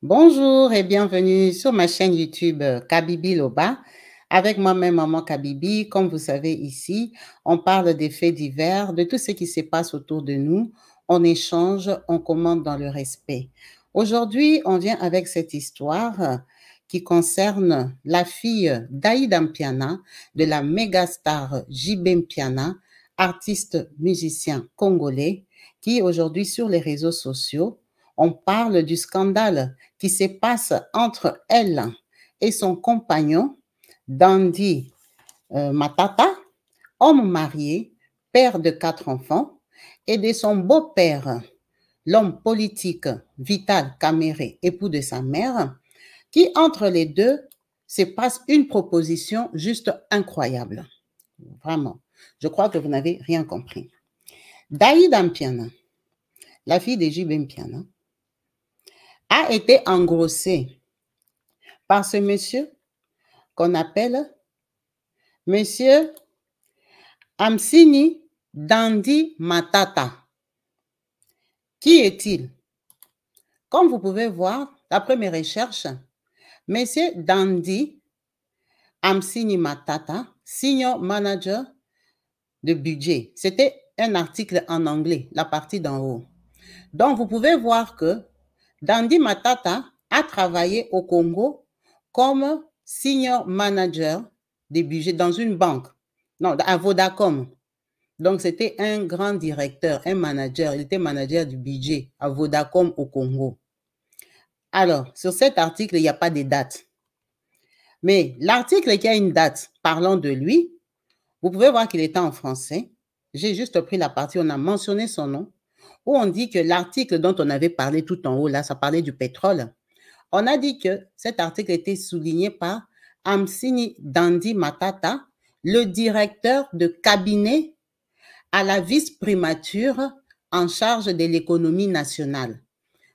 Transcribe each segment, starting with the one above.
Bonjour et bienvenue sur ma chaîne YouTube Kabibi Loba. Avec moi-même, Maman Kabibi. Comme vous savez ici, on parle des faits divers, de tout ce qui se passe autour de nous. On échange, on commente dans le respect. Aujourd'hui, on vient avec cette histoire qui concerne la fille d'Aïda Mpiana, de la méga star JB Mpiana, artiste musicien congolais, qui aujourd'hui sur les réseaux sociaux, on parle du scandale qui se passe entre elle et son compagnon, Dandy Matata, homme marié, père de 4 enfants, et de son beau-père, l'homme politique Vital Kamerhe, époux de sa mère, qui entre les deux se passe une proposition juste incroyable. Vraiment, je crois que vous n'avez rien compris. Daïda Mpiana, la fille de JB Mpiana, a été engrossée par ce monsieur qu'on appelle Monsieur Hamsini Dandy Matata. Qui est-il? Comme vous pouvez voir, d'après mes recherches, Monsieur Dandy Hamsini Matata, Senior Manager de budget. C'était un article en anglais, la partie d'en haut. Donc, vous pouvez voir que Dandy Matata a travaillé au Congo comme Senior Manager des budgets dans une banque, non, à Vodacom. Donc, c'était un grand directeur, un manager. Il était manager du budget à Vodacom au Congo. Alors, sur cet article, il n'y a pas de date. Mais l'article qui a une date parlant de lui, vous pouvez voir qu'il était en français. J'ai juste pris la partie où on a mentionné son nom, où on dit que l'article dont on avait parlé tout en haut, là, ça parlait du pétrole. On a dit que cet article était souligné par Hamsini Dandy Matata, le directeur de cabinet à la vice-primature en charge de l'économie nationale.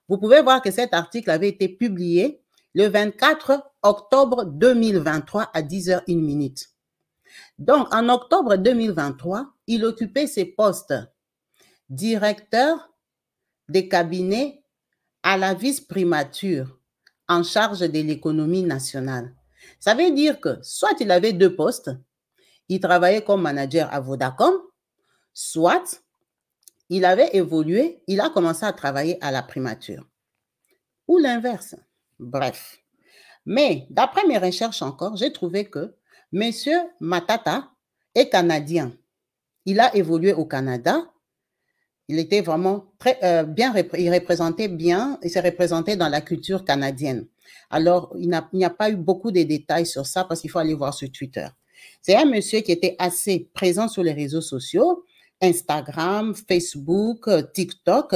Vous pouvez voir que cet article avait été publié le 24 octobre 2023 à 10h01. Donc, en octobre 2023, il occupait ses postes directeur des cabinets à la vice-primature en charge de l'économie nationale. Ça veut dire que soit il avait 2 postes, il travaillait comme manager à Vodacom, soit il avait évolué, il a commencé à travailler à la primature. Ou l'inverse. Bref. Mais d'après mes recherches encore, j'ai trouvé que M. Matata est canadien. Il a évolué au Canada. Il était vraiment très bien, il représentait bien, il s'est représenté dans la culture canadienne. Alors, il n'y a pas eu beaucoup de détails sur ça parce qu'il faut aller voir sur Twitter. C'est un monsieur qui était assez présent sur les réseaux sociaux, Instagram, Facebook, TikTok,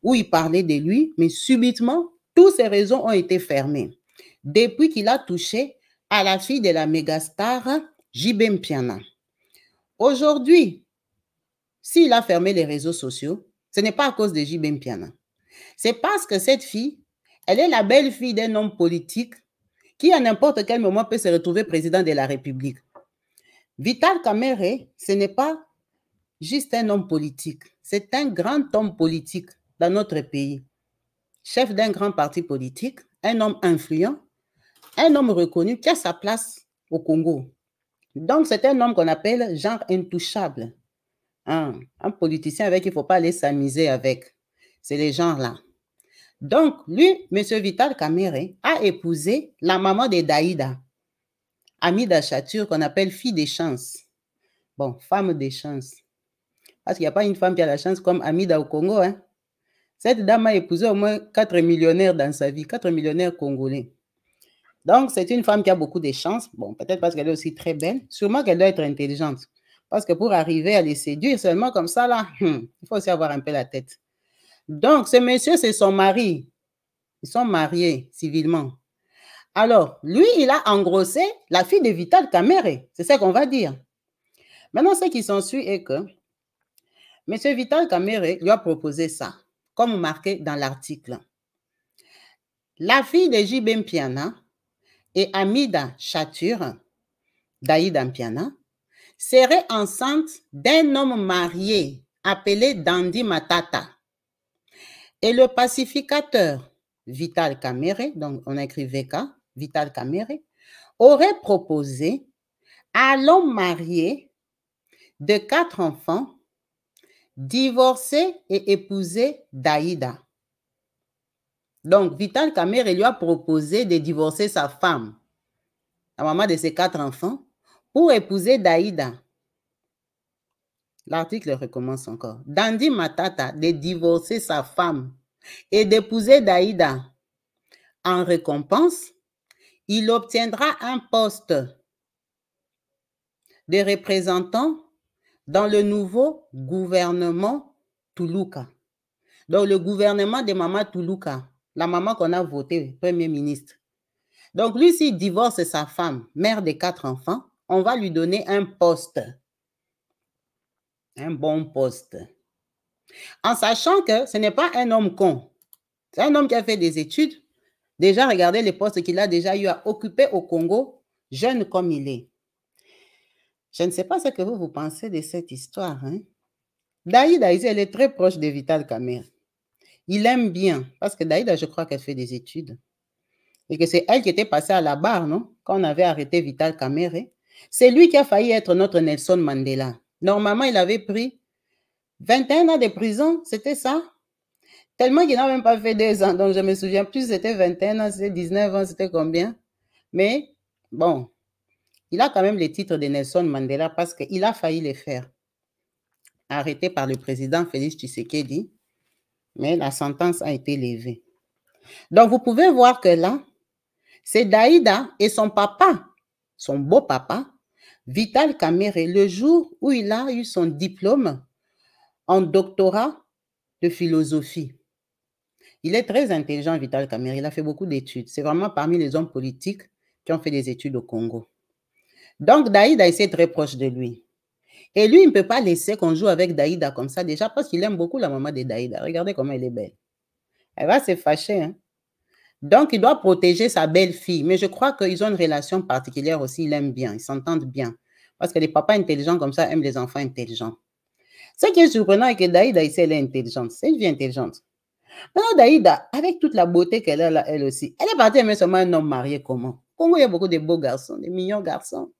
où il parlait de lui, mais subitement, tous ces réseaux ont été fermés. Depuis qu'il a touché à la fille de la mégastar JB Mpiana. Aujourd'hui, s'il a fermé les réseaux sociaux, ce n'est pas à cause de JB Mpiana. C'est parce que cette fille, elle est la belle-fille d'un homme politique qui, à n'importe quel moment, peut se retrouver président de la République. Vital Kamerhe, ce n'est pas juste un homme politique. C'est un grand homme politique dans notre pays. Chef d'un grand parti politique, un homme influent, un homme reconnu qui a sa place au Congo. Donc, c'est un homme qu'on appelle genre intouchable. Un politicien avec qui il ne faut pas aller s'amuser avec. C'est les gens-là. Donc, lui, M. Vital Kamerhe, a épousé la maman de Daïda, Amida Chatur, qu'on appelle fille des chances. Bon, femme des chances. Parce qu'il n'y a pas une femme qui a la chance comme Amida au Congo. Hein. Cette dame a épousé au moins 4 millionnaires dans sa vie, 4 millionnaires congolais. Donc, c'est une femme qui a beaucoup de chance. Bon, peut-être parce qu'elle est aussi très belle. Sûrement qu'elle doit être intelligente. Parce que pour arriver à les séduire seulement comme ça, là, il faut aussi avoir un peu la tête. Donc, ce monsieur, c'est son mari. Ils sont mariés civilement. Alors, lui, il a engrossé la fille de Vital Kamerhe. C'est ça qu'on va dire. Maintenant, ce qui s'ensuit est que M. Vital Kamerhe lui a proposé ça, comme marqué dans l'article. La fille de JB Mpiana et Amida Chatur, Daïda Mpiana, serait enceinte d'un homme marié appelé Dandy Matata. Et le pacificateur Vital Kamerhe, donc on a écrit VK, Vital Kamerhe, aurait proposé à l'homme marié de 4 enfants divorcer et épouser Daïda. Donc, Vital Kamerhe lui a proposé de divorcer sa femme, la maman de ses 4 enfants, pour épouser Daïda. L'article recommence encore. Dandy Matata de divorcer sa femme et d'épouser Daïda. En récompense, il obtiendra un poste de représentant dans le nouveau gouvernement Toulouka. Donc, le gouvernement de Maman Toulouka, la maman qu'on a votée Premier ministre. Donc, lui, s'il divorce sa femme, mère de 4 enfants, on va lui donner un poste. Un bon poste. En sachant que ce n'est pas un homme con. C'est un homme qui a fait des études. Déjà, regardez les postes qu'il a déjà eu à occuper au Congo, jeune comme il est. Je ne sais pas ce que vous pensez de cette histoire. Hein? Daïda, elle est très proche de Vital Kamerhe. Il aime bien, parce que Daïda, je crois qu'elle fait des études. Et que c'est elle qui était passée à la barre, non? Quand on avait arrêté Vital Kamerhe. C'est lui qui a failli être notre Nelson Mandela. Normalement, il avait pris 21 ans de prison, c'était ça? Tellement qu'il n'a même pas fait 2 ans, donc je me souviens plus, c'était 21 ans, c'était 19 ans, c'était combien? Mais bon, il a quand même les titres de Nelson Mandela parce qu'il a failli les faire. Arrêté par le président Félix Tshisekedi, mais la sentence a été levée. Donc, vous pouvez voir que là, c'est Daïda et son papa, son beau-papa, Vital Kamerhe, le jour où il a eu son diplôme en doctorat de philosophie. Il est très intelligent, Vital Kamerhe. Il a fait beaucoup d'études. C'est vraiment parmi les hommes politiques qui ont fait des études au Congo. Donc, Daïda est très proche de lui. Et lui, il ne peut pas laisser qu'on joue avec Daïda comme ça, déjà parce qu'il aime beaucoup la maman de Daïda. Regardez comment elle est belle. Elle va se fâcher. Hein? Donc, il doit protéger sa belle-fille. Mais je crois qu'ils ont une relation particulière aussi. Ils l'aiment bien. Ils s'entendent bien. Parce que les papas intelligents comme ça aiment les enfants intelligents. Ce qui est surprenant est que Daïda, ici, elle est intelligente. C'est une fille intelligente. Maintenant, Daïda, avec toute la beauté qu'elle a là, elle aussi, elle est partie aimer seulement un homme marié comment? Au Congo, il y a beaucoup de beaux garçons, de mignons garçons.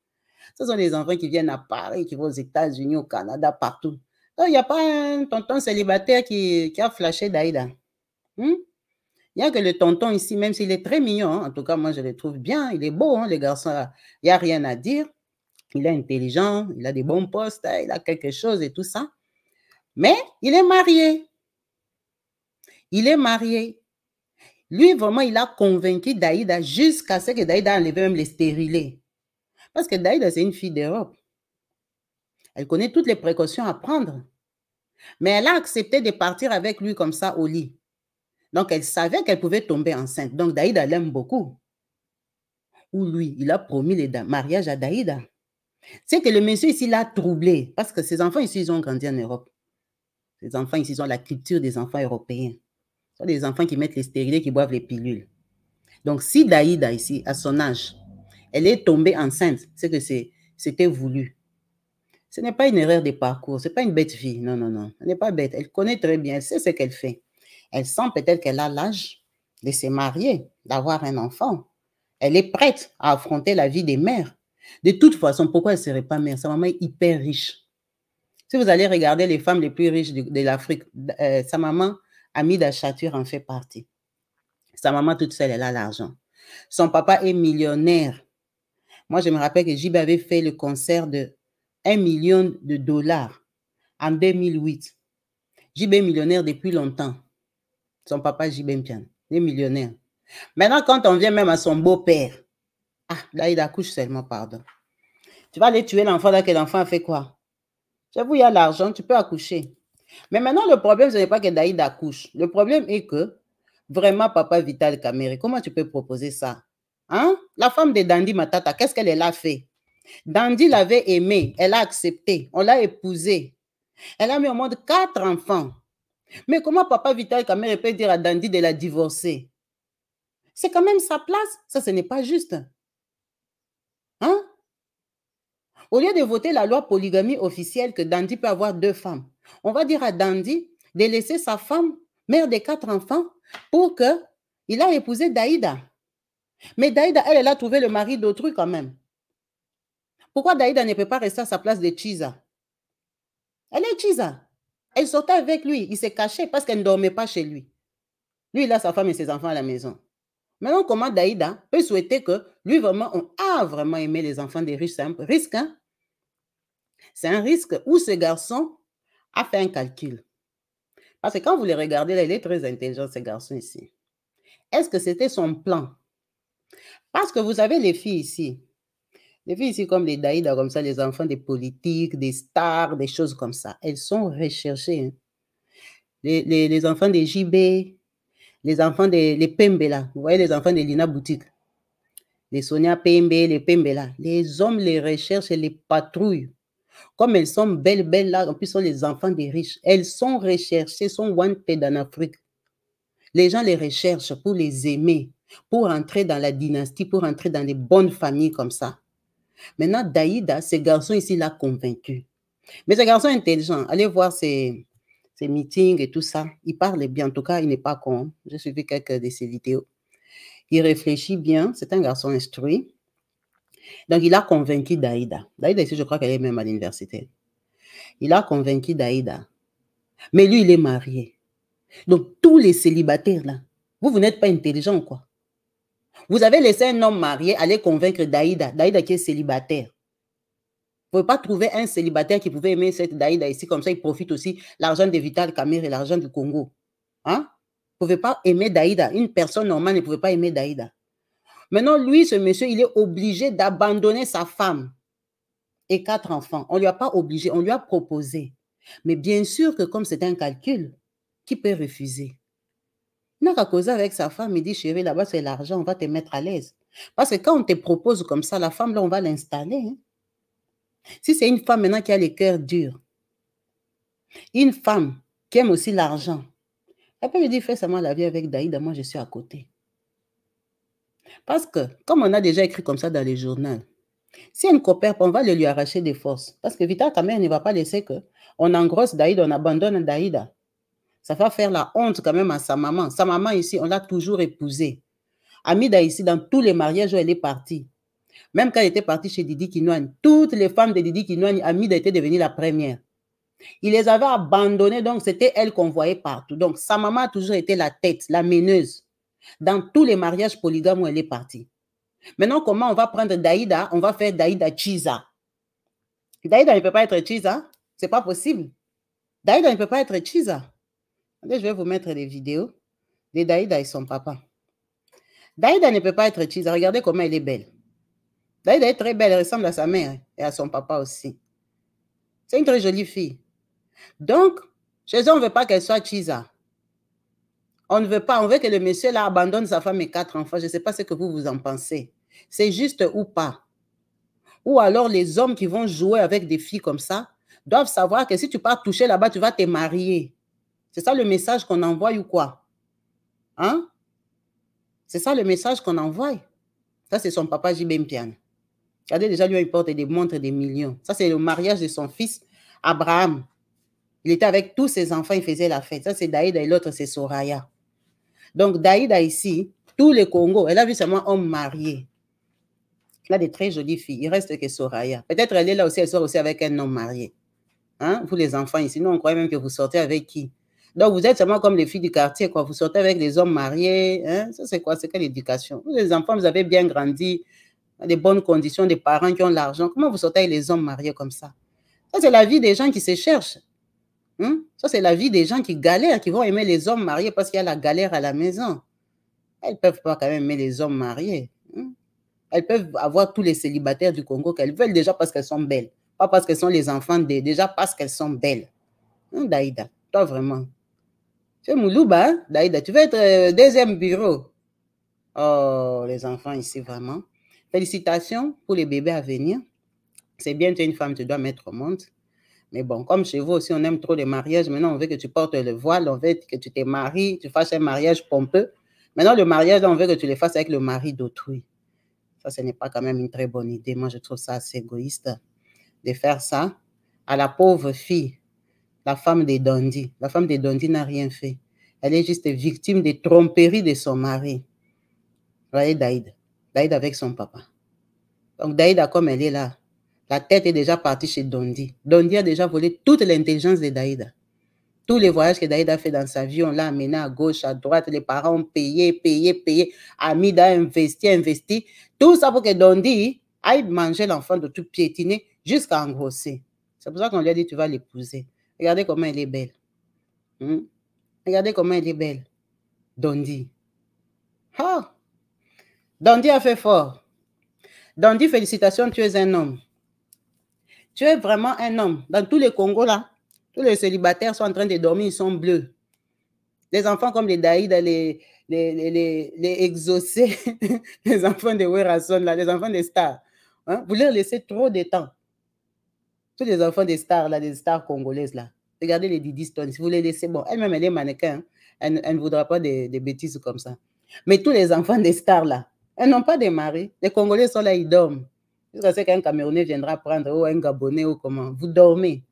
Ce sont des enfants qui viennent à Paris, qui vont aux États-Unis, au Canada, partout. Donc, il n'y a pas un tonton célibataire qui a flashé Daïda. Il n'y a que le tonton ici, même s'il est très mignon, hein. En tout cas, moi, je le trouve bien. Il est beau, hein, les garçons, là. Il n'y a rien à dire. Il est intelligent, il a des bons postes, hein, il a quelque chose et tout ça. Mais il est marié. Il est marié. Lui, vraiment, il a convaincu Daïda jusqu'à ce que Daïda enlève même les stérilés. Parce que Daïda, c'est une fille d'Europe. Elle connaît toutes les précautions à prendre. Mais elle a accepté de partir avec lui comme ça au lit. Donc, elle savait qu'elle pouvait tomber enceinte. Donc, Daïda l'aime beaucoup. Ou lui, il a promis le mariage à Daïda. C'est que le monsieur ici l'a troublé. Parce que ses enfants ici, ils ont grandi en Europe. Les enfants ici, ils ont la culture des enfants européens. Ce sont des enfants qui mettent les stérilés, qui boivent les pilules. Donc, si Daïda ici, à son âge, elle est tombée enceinte, c'est que c'était voulu. Ce n'est pas une erreur de parcours, ce n'est pas une bête fille. Non, non, non. Elle n'est pas bête. Elle connaît très bien, elle sait ce qu'elle fait. Elle sent peut-être qu'elle a l'âge de se marier, d'avoir un enfant. Elle est prête à affronter la vie des mères. De toute façon, pourquoi elle ne serait pas mère? Sa maman est hyper riche. Si vous allez regarder les femmes les plus riches de l'Afrique, sa maman, Amida Chatur, en fait partie. Sa maman toute seule, elle a l'argent. Son papa est millionnaire. Moi, je me rappelle que JB avait fait le concert de 1 million de dollars en 2008. JB est millionnaire depuis longtemps. Son papa, JB Mpian, il est millionnaire. Maintenant, quand on vient même à son beau-père, là, il accouche seulement, pardon. Tu vas aller tuer l'enfant, là, que l'enfant a fait quoi? J'avoue, il y a l'argent, tu peux accoucher. Mais maintenant, le problème, ce n'est pas que Daïda accouche. Le problème est que, vraiment, papa Vital Kamerhe, comment tu peux proposer ça? Hein? La femme de Dandy Matata, qu'est-ce qu'elle a fait? Dandy l'avait aimé, elle a accepté, on l'a épousée. Elle a mis au monde 4 enfants. Mais comment papa Vital Kamerhe peut dire à Dandy de la divorcer? C'est quand même sa place. Ça, ce n'est pas juste. Hein? Au lieu de voter la loi polygamie officielle que Dandy peut avoir 2 femmes, on va dire à Dandy de laisser sa femme, mère de 4 enfants, pour qu'il Il a épousé Daïda. Mais Daïda, elle a trouvé le mari d'autrui quand même. Pourquoi Daïda ne peut pas rester à sa place de Chiza? Elle est Chiza. Elle sortait avec lui. Il s'est caché parce qu'elle ne dormait pas chez lui. Lui, il a sa femme et ses enfants à la maison. Maintenant, comment Daïda peut souhaiter que lui, vraiment, on a vraiment aimé les enfants des riches? C'est un risque, hein? C'est un risque où ce garçon a fait un calcul. Parce que quand vous les regardez, là, il est très intelligent, ce garçon ici. Est-ce que c'était son plan? Parce que vous avez les filles ici. Les filles ici, comme les Daïda, comme ça, les enfants des politiques, des stars, des choses comme ça, elles sont recherchées. Hein. Les enfants des JB, les enfants des les Pembela, vous voyez les enfants de Lina Boutique, les Sonia Pembe, les Pembela, les hommes les recherchent et les patrouillent. Comme elles sont belles, belles là, en plus, sont les enfants des riches. Elles sont recherchées, sont wanted en Afrique. Les gens les recherchent pour les aimer, pour entrer dans la dynastie, pour entrer dans les bonnes familles comme ça. Maintenant, Daïda, ce garçon ici l'a convaincu. Mais ce garçon intelligent, allez voir ses meetings et tout ça. Il parle bien, en tout cas, il n'est pas con. J'ai suivi quelques de ses vidéos. Il réfléchit bien, c'est un garçon instruit. Donc, il a convaincu Daïda. Daïda ici, je crois qu'elle est même à l'université. Il a convaincu Daïda. Mais lui, il est marié. Donc, tous les célibataires, là, vous n'êtes pas intelligent, quoi. Vous avez laissé un homme marié aller convaincre Daïda. Daïda qui est célibataire. Vous ne pouvez pas trouver un célibataire qui pouvait aimer cette Daïda ici, comme ça, il profite aussi l'argent de Vital Kamerhe et l'argent du Congo. Hein? Vous ne pouvez pas aimer Daïda. Une personne normale ne pouvait pas aimer Daïda. Maintenant, lui, ce monsieur, il est obligé d'abandonner sa femme et 4 enfants. On ne lui a pas obligé, on lui a proposé. Mais bien sûr que comme c'est un calcul, qui peut refuser? Il n'a qu'à causer avec sa femme, il dit, chérie, là-bas, c'est l'argent, on va te mettre à l'aise. Parce que quand on te propose comme ça, la femme, là, on va l'installer. Hein? Si c'est une femme maintenant qui a le cœur dur, une femme qui aime aussi l'argent, elle peut lui dire, fais seulement la vie avec Daïda, moi, je suis à côté. Parce que, comme on a déjà écrit comme ça dans les journaux, si elle ne coopère pas, on va lui arracher des forces. Parce que Vital Kamerhe ne va pas laisser qu'on engrosse Daïda, on abandonne Daïda. Ça va faire la honte quand même à sa maman. Sa maman ici, on l'a toujours épousée. Amida ici, dans tous les mariages où elle est partie, même quand elle était partie chez Didi Kinouani, toutes les femmes de Didi Kinouani, Amida était devenue la première. Il les avait abandonnées, donc c'était elle qu'on voyait partout. Donc sa maman a toujours été la tête, la meneuse, dans tous les mariages polygames où elle est partie. Maintenant, comment on va prendre Daïda? On va faire Daïda Chiza. Daïda ne peut pas être Chiza. C'est pas possible. Daïda ne peut pas être Chiza. Je vais vous mettre des vidéos de Daïda et son papa. Daïda ne peut pas être Chiza. Regardez comment elle est belle. Daïda est très belle. Elle ressemble à sa mère et à son papa aussi. C'est une très jolie fille. Donc, chez eux, on ne veut pas qu'elle soit Chiza. On ne veut pas. On veut que le monsieur là abandonne sa femme et 4 enfants. Je ne sais pas ce que vous en pensez. C'est juste ou pas. Ou alors les hommes qui vont jouer avec des filles comme ça doivent savoir que si tu pars toucher là-bas, tu vas te marier. C'est ça le message qu'on envoie ou quoi? Hein? C'est ça le message qu'on envoie. Ça, c'est son papa JB Mpiane. Regardez, déjà, lui, il porte des montres des millions. Ça, c'est le mariage de son fils Abraham. Il était avec tous ses enfants, il faisait la fête. Ça, c'est Daïda et l'autre, c'est Soraya. Donc, Daïda ici, tous les Congos, elle a vu seulement homme marié. Elle a des très jolies filles. Il reste que Soraya. Peut-être elle est là aussi, elle sort aussi avec un homme marié. Hein? Vous, les enfants ici, nous, on croit même que vous sortez avec qui? Donc, vous êtes seulement comme les filles du quartier, quoi. Vous sortez avec des hommes mariés. Hein? Ça, c'est quoi? C'est quelle éducation? Vous, les enfants, vous avez bien grandi, des bonnes conditions, des parents qui ont l'argent. Comment vous sortez avec les hommes mariés comme ça? Ça, c'est la vie des gens qui se cherchent. Hein? Ça, c'est la vie des gens qui galèrent, qui vont aimer les hommes mariés parce qu'il y a la galère à la maison. Elles ne peuvent pas quand même aimer les hommes mariés. Hein? Elles peuvent avoir tous les célibataires du Congo qu'elles veulent déjà parce qu'elles sont belles. Pas parce qu'elles sont les enfants, déjà parce qu'elles sont belles. Hein, Daïda, toi vraiment. C'est Moulouba, hein? Daïda, tu veux être deuxième bureau. Oh, les enfants ici, vraiment. Félicitations pour les bébés à venir. C'est bien, tu es une femme, tu dois mettre au monde. Mais bon, comme chez vous aussi, on aime trop les mariages. Maintenant, on veut que tu portes le voile, on veut que tu te maries, tu fasses un mariage pompeux. Maintenant, le mariage, on veut que tu le fasses avec le mari d'autrui. Ça, ce n'est pas quand même une très bonne idée. Moi, je trouve ça assez égoïste de faire ça à la pauvre fille, la femme des Dondi. La femme des Dondi n'a rien fait. Elle est juste victime des tromperies de son mari. Vous voyez Daïda. Daïda avec son papa. Donc Daïda, comme elle est là, la tête est déjà partie chez Dondi. Dondi a déjà volé toute l'intelligence de Daïda. Tous les voyages que Daïda a fait dans sa vie, on l'a amené à gauche, à droite. Les parents ont payé. Amida a investi. Tout ça pour que Dondi aille manger l'enfant de tout piétiner jusqu'à engrosser. C'est pour ça qu'on lui a dit, tu vas l'épouser. Regardez comment elle est belle. Regardez comment elle est belle. Dondi. Ah! Dondi a fait fort. Dondi, félicitations, tu es un homme. Tu es vraiment un homme. Dans tous les Congos, là, tous les célibataires sont en train de dormir, ils sont bleus. Les enfants comme les Daïda, les exaucés, les enfants de Werason, là, les enfants des stars. Hein? Vous leur laissez trop de temps. Tous les enfants des stars, là, des stars congolaises, là. Regardez les Didi Stone. Si vous les laissez, bon, elle-même, elle est mannequin. Hein? Elle ne voudra pas des bêtises comme ça. Mais tous les enfants des stars, là, elles n'ont pas de mari. Les Congolais sont là, ils dorment. Jusqu'à ce qu'un Camerounais viendra prendre, ou un Gabonais, ou comment. Vous dormez.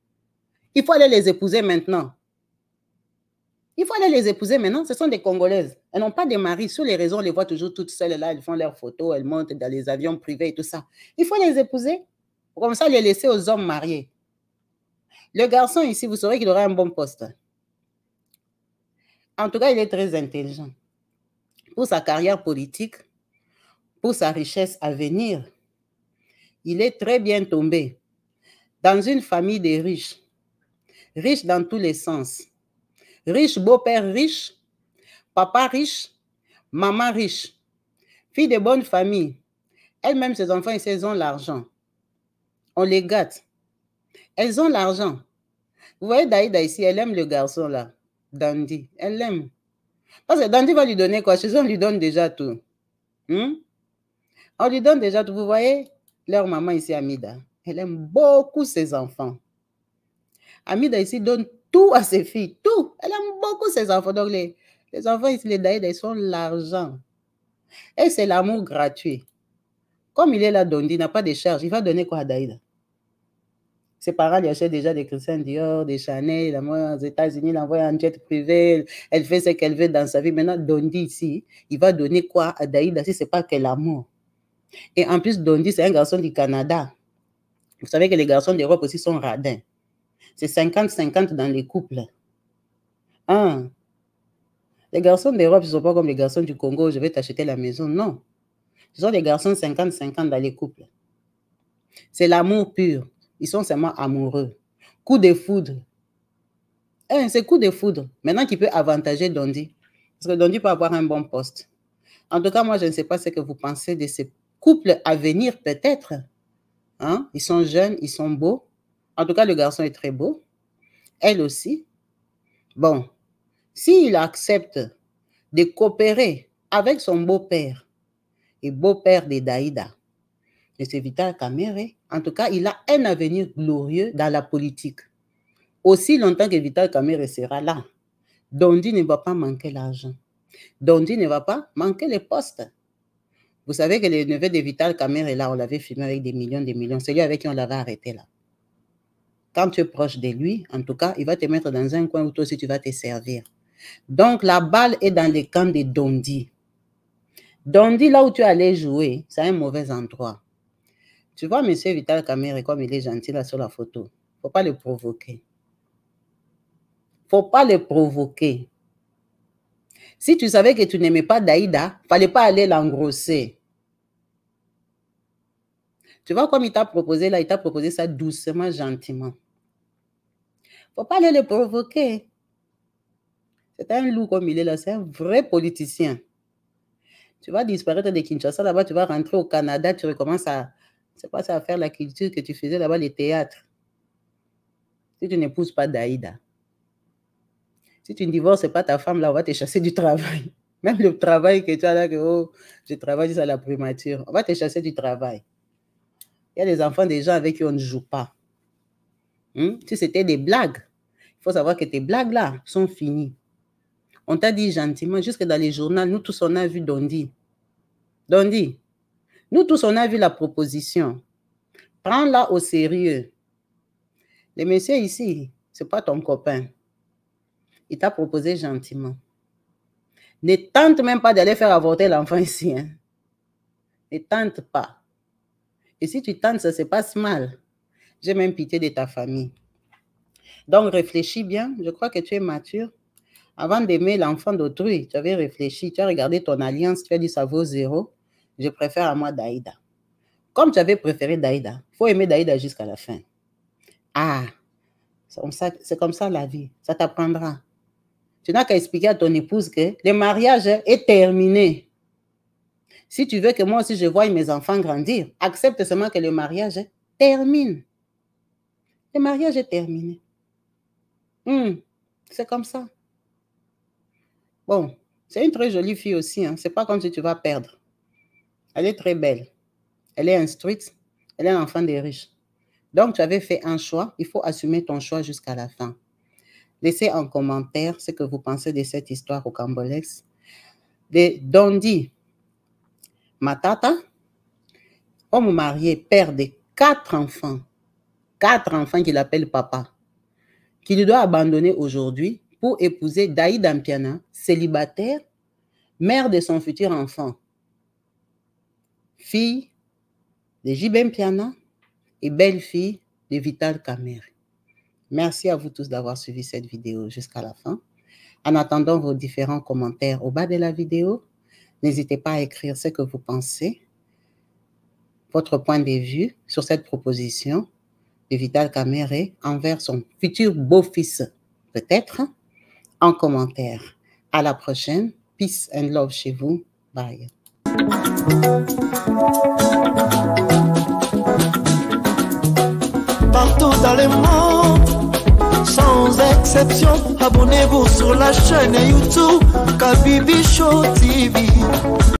Il faut aller les épouser maintenant. Il faut aller les épouser maintenant. Ce sont des Congolaises. Elles n'ont pas de mari. Sur les réseaux, on les voit toujours toutes seules là. Elles font leurs photos, elles montent dans les avions privés et tout ça. Il faut les épouser. Comme ça, les laisser aux hommes mariés. Le garçon ici, vous saurez qu'il aura un bon poste. En tout cas, il est très intelligent. Pour sa carrière politique, pour sa richesse à venir, il est très bien tombé dans une famille de riches. Riches dans tous les sens. Riche, beau-père riche, papa riche, maman riche, fille de bonne famille. Elle-même, ses enfants, ils ont l'argent. On les gâte. Elles ont l'argent. Vous voyez Daïda ici, elle aime le garçon là, Dandy. Elle l'aime. Parce que Dandy va lui donner quoi? Chez eux, on lui donne déjà tout. On lui donne déjà tout. Vous voyez leur maman ici, Amida. Elle aime beaucoup ses enfants. Amida ici donne tout à ses filles. Tout. Elle aime beaucoup ses enfants. Donc les enfants ici, les Daïda, ils sont l'argent. Et c'est l'amour gratuit. Comme il est là, Dondi, il n'a pas de charge. Il va donner quoi à Daïda? Ses parents lui achètent déjà des Christian Dior, des Chanel, il envoie aux États-Unis, il envoie en jet privé, elle fait ce qu'elle veut dans sa vie. Maintenant, Dondi ici, il va donner quoi à Daïda si ce n'est pas que l'amour? Et en plus, Dondi, c'est un garçon du Canada. Vous savez que les garçons d'Europe aussi sont radins. C'est 50-50 dans les couples. Les garçons d'Europe, ils ne sont pas comme les garçons du Congo, je vais t'acheter la maison. Non. Ce sont des garçons 50-50 dans les couples. C'est l'amour pur. Ils sont seulement amoureux. Coup de foudre. C'est coup de foudre. Maintenant qu'il peut avantager Dondi. Parce que Dondi peut avoir un bon poste. En tout cas, moi, je ne sais pas ce que vous pensez de ces couples à venir, peut-être. Ils sont jeunes, ils sont beaux. En tout cas, le garçon est très beau. Elle aussi. Bon, s'il accepte de coopérer avec son beau-père et beau-père de Daïda, M. Vital Kamerhe, en tout cas, il a un avenir glorieux dans la politique. Aussi longtemps que Vital Kamerhe sera là, Dondi ne va pas manquer l'argent. Dondi ne va pas manquer les postes. Vous savez que le neveu de Vital Kamerhe, là, on l'avait filmé avec des millions. C'est lui avec qui on l'avait arrêté là. Quand tu es proche de lui, en tout cas, il va te mettre dans un coin où toi aussi tu vas te servir. Donc, la balle est dans le camp de Dondi. Dondi, là où tu allais jouer, c'est un mauvais endroit. Tu vois, M. Vital Kamerhe, comme il est gentil là sur la photo. Il ne faut pas le provoquer. Il ne faut pas le provoquer. Si tu savais que tu n'aimais pas Daïda, il ne fallait pas aller l'engrosser. Tu vois, comme il t'a proposé là, il t'a proposé ça doucement, gentiment. Il ne faut pas aller le provoquer. C'est un loup comme il est là, c'est un vrai politicien. Tu vas disparaître de Kinshasa, là-bas, tu vas rentrer au Canada, tu recommences à faire la culture que tu faisais là-bas, les théâtres. Si tu n'épouses pas Daïda. Si tu ne divorces pas ta femme, là, on va te chasser du travail. Même le travail que tu as là, que je travaille jusqu'à la primature, on va te chasser du travail. Il y a des enfants des gens avec qui on ne joue pas. Si c'était des blagues, il faut savoir que tes blagues là sont finies. On t'a dit gentiment, jusque dans les journaux, nous tous on a vu Dondi. Dondi, nous tous on a vu la proposition. Prends-la au sérieux. Le monsieur ici, ce n'est pas ton copain. Il t'a proposé gentiment. Ne tente même pas d'aller faire avorter l'enfant ici. Hein. Ne tente pas. Et si tu tentes, ça se passe mal. J'ai même pitié de ta famille. Donc, réfléchis bien. Je crois que tu es mature. Avant d'aimer l'enfant d'autrui, tu avais réfléchi, tu as regardé ton alliance, tu as dit ça vaut 0. Je préfère à moi Daïda. Comme tu avais préféré Daïda, il faut aimer Daïda jusqu'à la fin. Ah, c'est comme ça la vie. Ça t'apprendra. Tu n'as qu'à expliquer à ton épouse que le mariage est terminé. Si tu veux que moi aussi je voie mes enfants grandir, accepte seulement que le mariage termine. Le mariage est terminé. C'est comme ça. Bon, c'est une très jolie fille aussi. Hein. C'est pas comme si tu vas perdre. Elle est très belle. Elle est instruite. Elle est l'enfant des riches. Donc, tu avais fait un choix. Il faut assumer ton choix jusqu'à la fin. Laissez en commentaire ce que vous pensez de cette histoire au Cambolex. De Dondi Matata, homme marié, père de 4 enfants. 4 enfants qu'il appelle papa. Qu'il doit abandonner aujourd'hui pour épouser Daïda Mpiana, célibataire, mère de son futur enfant. Fille de J.B. Mpiana et belle-fille de Vital Kamerhe. Merci à vous tous d'avoir suivi cette vidéo jusqu'à la fin. En attendant vos différents commentaires au bas de la vidéo, n'hésitez pas à écrire ce que vous pensez, votre point de vue sur cette proposition de Vital Kamerhe envers son futur beau-fils, peut-être, en commentaire. À la prochaine. Peace and love chez vous. Bye. Partout dans le monde, sans exception, abonnez-vous sur la chaîne YouTube Kabibi Show TV.